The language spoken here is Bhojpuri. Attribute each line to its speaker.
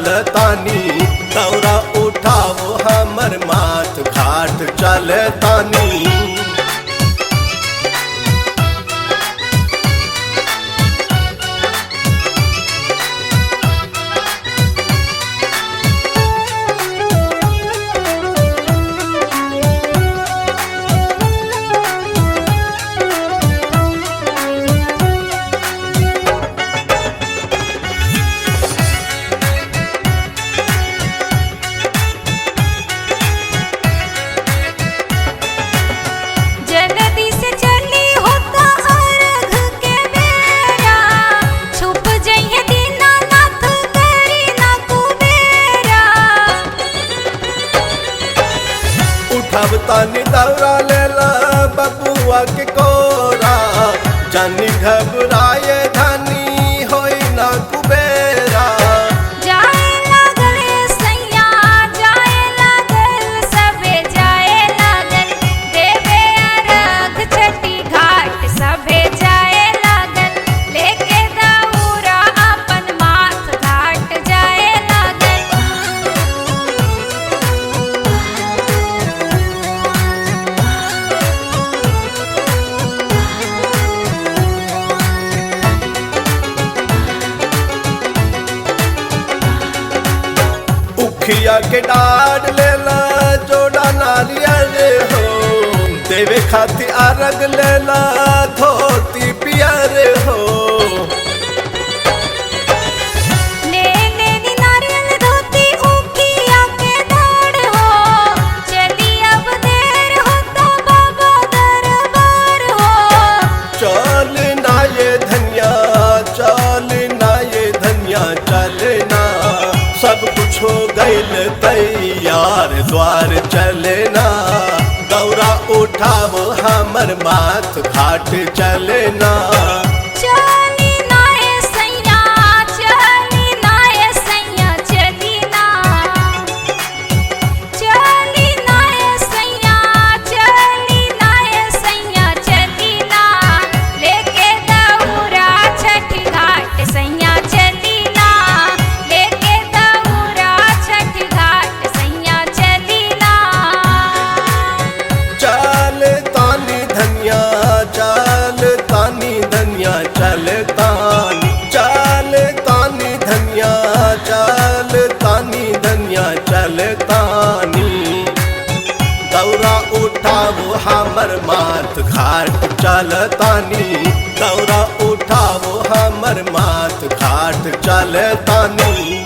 Speaker 1: चलतानी। दौरा उठावो हमर माथ घाट चलतानी। उठाव तानी दौरा लेला बबुआ के कोरा। जानी घबराए धनी होई ना कुबेरा।
Speaker 2: जाए लागल सैया जाए लागल सबे जाए लागल। देवे अर्घ छठी घाट सबे जाए लागल। लेके दौरा अपन माथ घाट जाए लागल।
Speaker 1: उखिया के डाढ़ लेला जोड़ा नारियल हो। देवे खातिर अर्घ लेला धोती पियर हो।
Speaker 2: ले लेनी नारियल धोती उखिया के डाढ़ हो। चली अब देर होता बाबा दरबार हो।
Speaker 1: चल ना ये धनिया चल ना ये धनिया चलना। सब कुछ हो गइल तैयार द्वार चलना। दौरा उठावो हमर माथ घाट चलना।
Speaker 2: चली ना ए सैया चली ना ए सैया चली ना। चली ना ए सैया चली ना ए सैया चली ना। लेके दौरा छठी घाट सैया चली ना। लेके दौरा छठी घाट सैया चली ना।
Speaker 1: चल तानी धनिया चल तानी धनिया चल तानी। चल तानी धनिया चल तानी धनिया चल तानी। दौरा उठावो हमर माथ घाट चलतानी। दौरा उठावो हमर माथ घाट चलतानी।